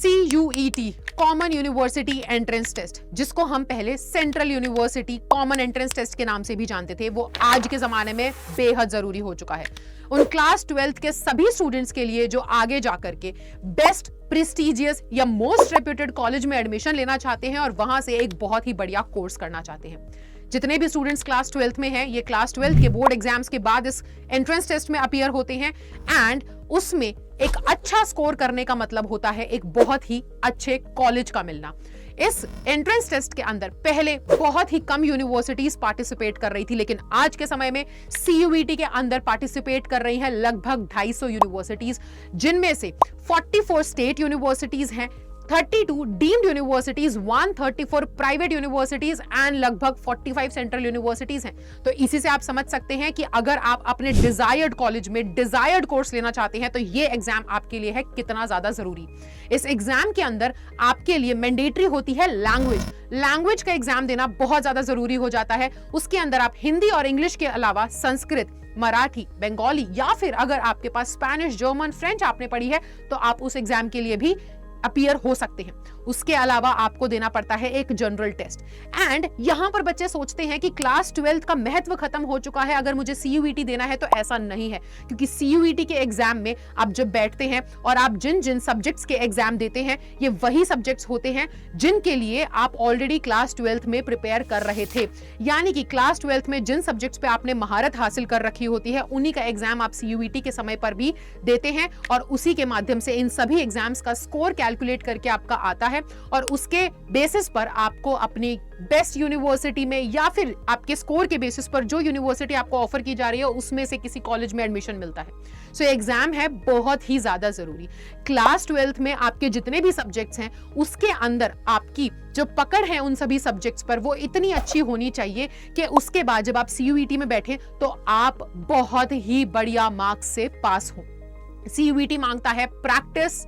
CUET common university entrance test, जिसको हम पहले central university common entrance test के नाम से भी जानते थे, वो आज के जमाने में बेहद जरूरी हो चुका है उन क्लास 12th के सभी स्टूडेंट्स के लिए जो आगे जाकर के बेस्ट प्रेस्टिजियस या मोस्ट रेप्यूटेड कॉलेज में एडमिशन लेना चाहते हैं और वहां से एक बहुत ही बढ़िया कोर्स करना चाहते हैं। जितने भी स्टूडेंट्स क्लास 12th में हैं, ये क्लास 12th के बोर्ड एग्जाम्स के बाद इस एंट्रेंस टेस्ट में अपीयर होते हैं एंड उसमें एक अच्छा स्कोर करने का मतलब होता है एक बहुत ही अच्छे कॉलेज का मिलना। इस एंट्रेंस टेस्ट के अंदर पहले बहुत ही कम यूनिवर्सिटीज पार्टिसिपेट कर रही थी, लेकिन आज के समय में CUET के अंदर पार्टिसिपेट कर रही हैं लगभग 250 यूनिवर्सिटीज, जिनमें से 44 स्टेट यूनिवर्सिटीज हैं, 32 deemed universities, 134 private universities and लगभग 45 सेंट्रल यूनिवर्सिटीज हैं। तो इसी से आप समझ सकते हैं कि अगर आप अपने डिजायर्ड कॉलेज में डिजायर्ड कोर्स लेना चाहते हैं तो ये एग्जाम आपके लिए है कितना ज्यादा जरूरी। इस एग्जाम के अंदर आपके लिए मैंडेटरी होती है लैंग्वेज का एग्जाम देना बहुत ज्यादा जरूरी हो जाता है। उसके अंदर आप हिंदी और इंग्लिश के अलावा संस्कृत, मराठी, बंगाली या फिर अगर आपके पास स्पेनिश, जर्मन, फ्रेंच आपने पढ़ी है तो आप उस एग्जाम के लिए भी अपीयर हो सकते हैं। उसके अलावा आपको देना पड़ता है एक जनरल टेस्ट। एंड यहां पर बच्चे सोचते हैं कि क्लास 12th का महत्व खत्म हो चुका है, अगर मुझे CUET देना है तो ऐसा नहीं है, क्योंकि CUET के एग्जाम में आप जब बैठते हैं और आप जिन जिन सब्जेक्ट्स के एग्जाम देते हैं ये वही सब्जेक्ट्स होते हैं जिनके लिए आप ऑलरेडी क्लास 12th में प्रिपेयर कर रहे थे। यानी कि क्लास 12th में जिन सब्जेक्ट्स पे आपने महारत हासिल कर रखी होती है उन्हीं का एग्जाम आप CUET के समय पर भी देते हैं और उसी के माध्यम से इन सभी एग्जाम्स का स्कोर कैलकुलेट करके आपका आता है और उसके बेसिस पर आपको अपनी बेस्ट यूनिवर्सिटी में या फिर आपके स्कोर के बेसिस पर जो यूनिवर्सिटी आपको ऑफर की जा रही है उसमें से किसी कॉलेज में एडमिशन मिलता है। सो एग्जाम है बहुत ही ज्यादा जरूरी। क्लास 12th में आपके जितने भी सब्जेक्ट्स हैं उसके अंदर आपकी जो पकड़ है उन सभी सब्जेक्ट्स पर वो इतनी अच्छी होनी चाहिए कि उसके बाद जब आप CUET में बैठे तो आप बहुत ही बढ़िया मार्क्स से पास हो। CUET मांगता है प्रैक्टिस,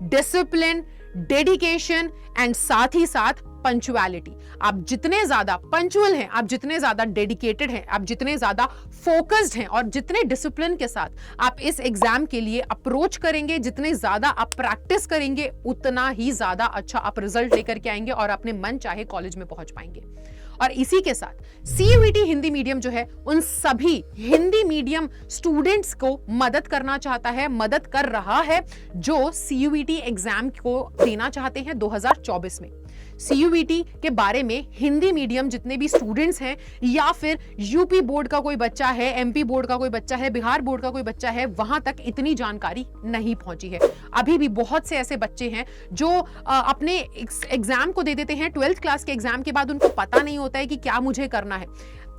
डिसिप्लिन, डेडिकेशन एंड साथ ही साथ पंचुअलिटी। आप जितने ज्यादा पंचुअल हैं, आप जितने ज्यादा डेडिकेटेड हैं, आप जितने ज्यादा फोकस्ड हैं और जितने डिसिप्लिन के साथ आप इस एग्जाम के लिए अप्रोच करेंगे, जितने ज्यादा आप प्रैक्टिस करेंगे उतना ही ज्यादा अच्छा आप रिजल्ट लेकर के आएंगे और अपने मन चाहे कॉलेज में पहुंच पाएंगे। और इसी के साथ CUET हिंदी मीडियम जो है उन सभी हिंदी मीडियम स्टूडेंट्स को मदद करना चाहता है, मदद कर रहा है जो CUET एग्जाम को देना चाहते हैं 2024 में। CUET के बारे में हिंदी मीडियम जितने भी स्टूडेंट्स हैं या फिर यूपी बोर्ड का कोई बच्चा है, MP बोर्ड का कोई बच्चा है, बिहार बोर्ड का कोई बच्चा है, वहां तक इतनी जानकारी नहीं पहुंची है। अभी भी बहुत से ऐसे बच्चे हैं जो अपने एग्जाम को दे देते हैं 12th क्लास के एग्जाम के बाद उनको पता नहीं होता है कि क्या मुझे करना है।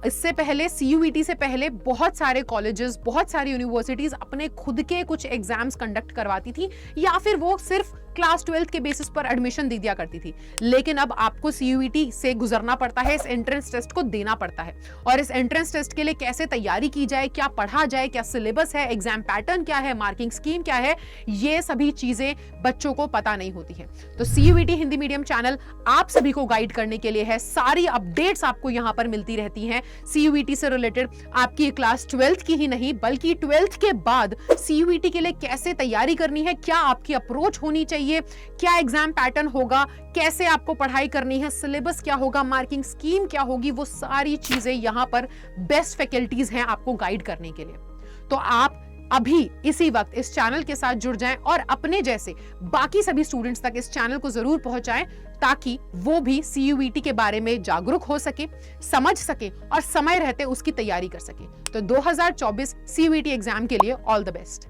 इससे पहले CUET से पहले बहुत सारे कॉलेजेस, बहुत सारी यूनिवर्सिटीज अपने खुद के कुछ एग्जाम्स कंडक्ट करवाती थी या फिर वो सिर्फ क्लास 12th के बेसिस पर एडमिशन दे दिया करती थी। लेकिन अब आपको CUET से गुजरना पड़ता है, इस एंट्रेंस टेस्ट को देना पड़ता है। और इस एंट्रेंस टेस्ट के लिए कैसे तैयारी की जाए, क्या पढ़ा जाए, क्या सिलेबस है, एग्जाम पैटर्न क्या है, मार्किंग स्कीम क्या है, ये सभी चीजें बच्चों को पता नहीं होती है। तो CUET हिंदी मीडियम चैनल आप सभी को गाइड करने के लिए है। सारी अपडेट्स आपको यहाँ पर मिलती रहती हैं CUET से रिलेटेड। आपकी क्लास 12th की ही नहीं बल्कि 12th के बाद CUET के लिए कैसे तैयारी करनी है, क्या आपकी अप्रोच होनी चाहिए, क्या एग्जाम पैटर्न होगा, कैसे आपको पढ़ाई करनी है, सिलेबस क्या होगा, मार्किंग स्कीम क्या होगी, वो सारी चीजें यहां पर बेस्ट फैकल्टीज हैं आपको गाइड करने के लिए। तो आप अभी इसी वक्त इस चैनल के साथ जुड़ जाएं और अपने जैसे बाकी सभी स्टूडेंट्स तक इस चैनल को जरूर पहुंचाएं ताकि वो भी CUET के बारे में जागरूक हो सके, समझ सके और समय रहते उसकी तैयारी कर सके। तो 2024 CUET एग्जाम के लिए ऑल द बेस्ट।